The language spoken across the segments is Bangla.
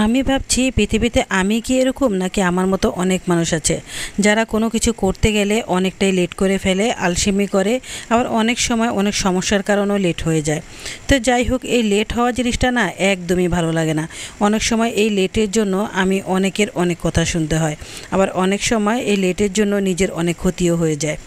আমি ভাবছি পৃথিবীতে আমি কি এরকম নাকি আমার মতো অনেক মানুষ আছে যারা কোনো কিছু করতে গেলে অনেকটাই লেট করে ফেলে, আলসেমি করে, আবার অনেক সময় অনেক সমস্যার কারণেও লেট হয়ে যায়। তো যাই হোক, এই লেট হওয়া জিনিসটা না একদমই ভালো লাগে না। অনেক সময় এই লেটের জন্য আমি অনেকের অনেক কথা শুনতে হয়, আবার অনেক সময় এই লেটের জন্য নিজের অনেক ক্ষতিও হয়ে যায়।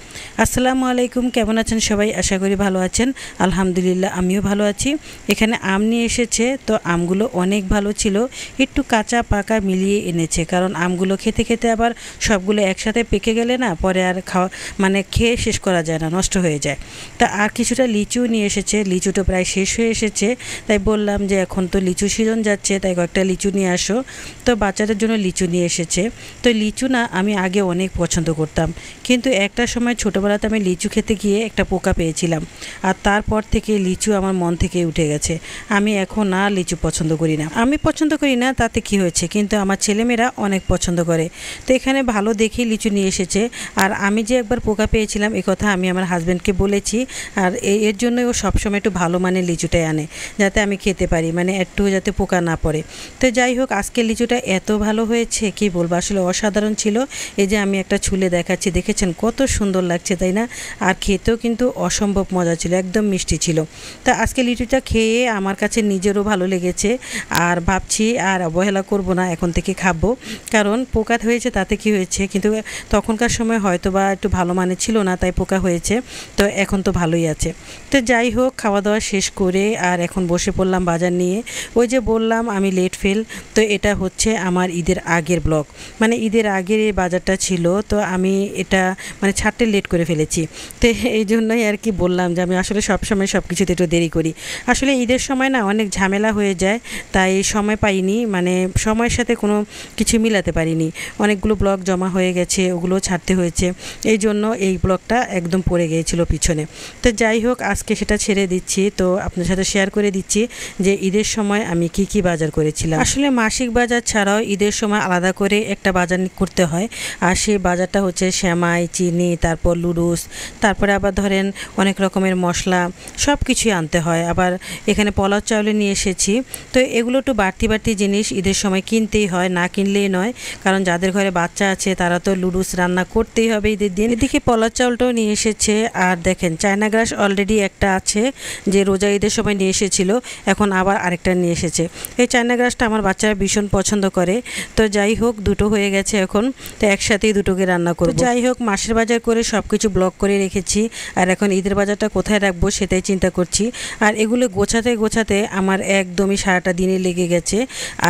আসসালামু আলাইকুম, কেমন আছেন সবাই? আশা করি ভালো আছেন। আলহামদুলিল্লাহ, আমিও ভালো আছি। এখানে আম নিয়ে এসেছে, তো আমগুলো অনেক ভালো ছিল, একটু কাঁচা পাকা মিলিয়ে এনেছে, কারণ আমগুলো খেতে খেতে আবার সবগুলো একসাথে পেকে গেলে না পরে আর খাওয়া মানে খেয়ে শেষ করা যায় না, নষ্ট হয়ে যায়। তা আর কিছুটা লিচু নিয়ে এসেছে, লিচুটা প্রায় শেষ হয়ে এসেছে, তাই বললাম যে এখন তো লিচু সিজন যাচ্ছে, তাই কয়েকটা লিচু নিয়ে আসো। তো বাচ্চাদের জন্য লিচু নিয়ে এসেছে। তো লিচু না আমি আগে অনেক পছন্দ করতাম, কিন্তু একটা সময় ছোটোবেলাতে আমি লিচু খেতে গিয়ে একটা পোকা পেয়েছিলাম, আর তারপর থেকে লিচু আমার মন থেকে উঠে গেছে। আমি এখন আর লিচু পছন্দ করি না। আমি পছন্দ করি না তাতে কি হয়েছে, কিন্তু আমার ছেলেমেয়েরা অনেক পছন্দ করে। তো এখানে ভালো দেখে লিচু নিয়ে এসেছে। আর আমি যে একবার পোকা পেয়েছিলাম এ কথা আমি আমার হাজব্যান্ডকে বলেছি, আর এর জন্যই ও সবসময় একটু ভালো মানের লিচুটাই আনে, যাতে আমি খেতে পারি, মানে একটু যাতে পোকা না পড়ে। তো যাই হোক, আজকের লিচুটা এত ভালো হয়েছে কি বলবো, আসলে অসাধারণ ছিল। এই যে আমি একটা ছুলে দেখাচ্ছি, দেখেছেন কত সুন্দর লাগছে তাই না? আর খেতেও কিন্তু অসম্ভব মজা ছিল, একদম মিষ্টি ছিল। তা আজকে লিচুটা খেয়ে আমার কাছে নিজেরও ভালো লেগেছে, আর ভাবছি আর অবহেলা করব না, এখন থেকে খাবো। কারণ পোকা হয়েছে তাতে কি হয়েছে, কিন্তু তখনকার সময় হয়তো বা একটু ভালো মানে ছিল না, তাই পোকা হয়েছে। তো এখন তো ভালোই আছে। তো যাই হোক, খাওয়া দাওয়া শেষ করে আর এখন বসে পড়লাম বাজার নিয়ে। ওই যে বললাম আমি লেট ফেল, তো এটা হচ্ছে আমার ঈদের আগের ব্লগ, মানে ঈদের আগের এই বাজারটা ছিল, তো আমি এটা মানে ছাড়তে লেট করে ফেলেছি। তো এই জন্যই আর কি বললাম যে আমি আসলে সবসময় সব কিছুতে একটু দেরি করি। আসলে ঈদের সময় না অনেক ঝামেলা হয়ে যায়, তাই সময় পাইনি, মানে সময়ের সাথে কোনো কিছু মিলাতে পারিনি। অনেকগুলো ব্লগ জমা হয়ে গেছে, ওগুলো ছাড়তে হয়েছে, এই জন্য এই ব্লগটা একদম পড়ে গিয়েছিল পিছনে। তো যাই হোক, আজকে সেটা ছেড়ে দিচ্ছি, তো আপনার সাথে শেয়ার করে দিচ্ছি যে ঈদের সময় আমি কি কি বাজার করেছিলাম। আসলে মাসিক বাজার ছাড়াও ঈদের সময় আলাদা করে একটা বাজার করতে হয়, আর সেই বাজারটা হচ্ছে সেমাই, চিনি, তারপর লুডুস, তারপরে আবার ধরেন অনেক রকমের মশলা, সব কিছুই আনতে হয়। আবার এখানে পোলাও চাউলে নিয়ে এসেছি। তো এগুলো একটু বাড়তি বাড়তি জিনিস ঈদের সময় কিনতেই হয়, না কিনলেই নয়, কারণ যাদের ঘরে বাচ্চা আছে তারা তো লুডুস রান্না করতেই হবে ঈদের দিন। এদিকে পোলাও চাউলটাও নিয়ে এসেছে। আর দেখেন চায়না গ্রাস অলরেডি একটা আছে, যে রোজা ঈদের সময় নিয়ে এসেছিল, এখন আবার আরেকটা নিয়ে এসেছে। এই চায়না গ্রাসটা আমার বাচ্চারা ভীষণ পছন্দ করে। তো যাই হোক, দুটো হয়ে গেছে এখন, তো একসাথেই দুটোকে রান্না করব। যাই হোক, মাসের বাজার করে সব কিছু ব্লক করে রেখেছি, আর এখন ঈদের বাজারটা কোথায় রাখবো সেটাই চিন্তা করছি। আর এগুলো গোছাতে গোছাতে আমার একদমই সারাটা দিনে লেগে গেছে,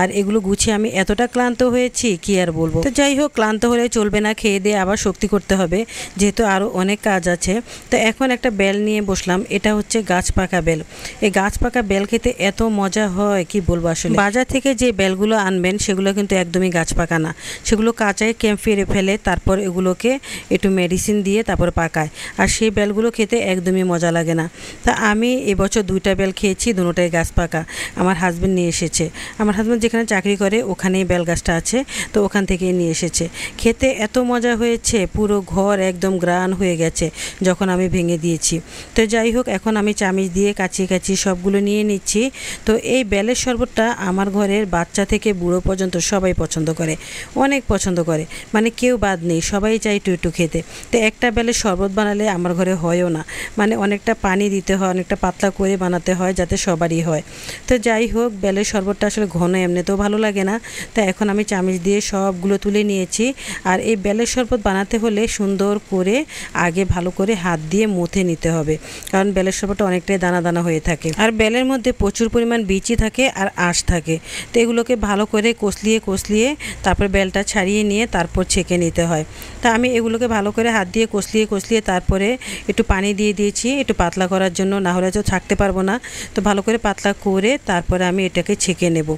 আর এগুলো গুছিয়ে আমি এতটা ক্লান্ত হয়েছি কি আর বলবো। তো যাই হোক, ক্লান্ত হলে চলবে না, খেয়ে দিয়ে আবার শক্তি করতে হবে, যেহেতু আরও অনেক কাজ আছে। তো এখন একটা বেল নিয়ে বসলাম, এটা হচ্ছে গাছ পাকা বেল। এই গাছ পাকা বেল খেতে এত মজা হয় কি বলবো। আসলে বাজার থেকে যে বেলগুলো আনবেন সেগুলো কিন্তু একদমই গাছ পাকা না, সেগুলো কাঁচাই ফেলে ফেলে তারপর এগুলোকে একটু মেডিসিন দিয়ে তারপর পাকায়, আর সেই বেলগুলো খেতে একদমই মজা লাগে না। তা আমি এবছর 2টা বেল খেয়েছি, দুটোটাই গাছ পাকা। আমার হাজব্যান্ড নিয়ে এসেছে, আমার হাজব্যান্ড যেখানে চাকরি করে ওখানেই বেল গাছটা আছে, তো ওখান থেকেই নিয়ে এসেছে। খেতে এত মজা হয়েছে, পুরো ঘর একদম গ্রান হয়ে গেছে যখন আমি ভেঙে দিয়েছি। তো যাই হোক, এখন আমি চামিচ দিয়ে কাচিয়ে কাচিয়ে সবগুলো নিয়ে নিচ্ছি। তো এই বেলের শরবতটা আমার ঘরের বাচ্চা থেকে বুড়ো পর্যন্ত সবাই পছন্দ করে, অনেক পছন্দ করে, মানে কেউ বাদ নেই, সবাই চাই একটু একটু খেতে। তো একটা বেলের শরবত বানালে আমার ঘরে হয়ও না, মানে অনেকটা পানি দিতে হয়, অনেকটা পাতলা করে বানাতে হয় যাতে সবারই হয়। তো যাই হোক, বেলের শরবতটা আসলে ঘন এমনিতেও ভালো লাগে না, তো এখন আমি চামচ দিয়ে সবগুলো তুলে নিয়েছি। আর এই বেলের শরবত বানাতে হলে সুন্দর করে আগে ভালো করে হাত দিয়ে মুথে নিতে হবে, কারণ বেলের শরবতটা অনেকটাই দানা দানা হয়ে থাকে, আর বেলের মধ্যে প্রচুর পরিমাণ বিচি থাকে আর আঁশ থাকে। তো এগুলোকে ভালো করে কষলিয়ে কষলিয়ে তারপর বেলটা ছাড়িয়ে নিয়ে তারপর ছেঁকে নিতে হয়। তা আমি এগুলোকে ভালো করে হাত দিয়ে কষলিয়ে কষলিয়ে তারপরে একটু পানি দিয়ে দিয়েছি একটু পাতলা করার জন্য, না হলে তো থাকতে পারবো না। তো ভালো করে পাতলা করে তারপরে আমি এটাকে ছেঁকে নেব।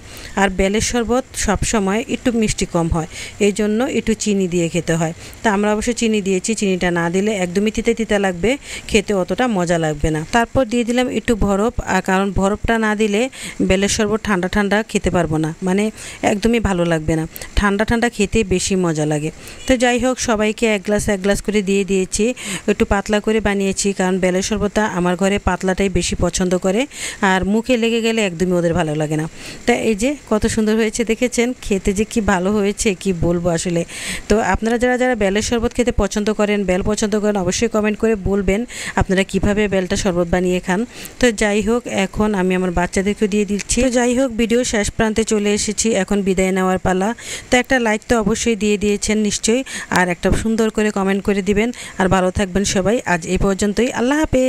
আর বেলের শরবত সবসময় একটু মিষ্টি কম হয়, এই জন্য একটু চিনি দিয়ে খেতে হয়। তা আমরা অবশ্য চিনি দিয়েছি, চিনিটা না দিলে একদমই তিতে তিতে লাগবে, খেতে অতটা মজা লাগবে না। তারপর দিয়ে দিলাম একটু বরফ, আর কারণ বরফটা না দিলে বেলের শরবত ঠান্ডা ঠান্ডা খেতে পারবো না, মানে একদমই ভালো লাগবে না, ঠান্ডা ঠান্ডা খেতে বেশি মজা লাগে। তো যাই হোক, সবাইকে এক গ্লাস করে দিয়ে দিয়েছি, একটু পাতলা করে বানিয়েছি, কারণ বেলের শরবতটা আমার ঘরে পাতলাটাই বেশি পছন্দ করে, আর মুখে লেগে গেলে একদমই ওদের ভালো লাগে না। তা এই যে কত সুন্দর হয়েছে দেখেছেন, খেতে যে কি ভালো হয়েছে কি বলবো আসলে। তো আপনারা যারা যারা বেলের শরবত খেতে পছন্দ করেন, বেল পছন্দ করেন, অবশ্যই কমেন্ট করে বলবেন আপনারা কিভাবে বেলটা শরবত বানিয়ে খান। তো যাই হোক, এখন আমি আমার বাচ্চাদেরকে দিয়ে দিচ্ছি। তো যাই হোক, ভিডিও শেষ প্রান্তে চলে এসেছি, এখন বিদায় নেওয়ার পালা। তো একটা লাইক তো অবশ্যই দিয়ে দিয়েছেন নিশ্চয়ই, আর একটা সুন্দর করে কমেন্ট করে দিবেন। আর ভালো থাকবেন সবাই, আজ এই পর্যন্তই, আল্লাহ হাফেজ।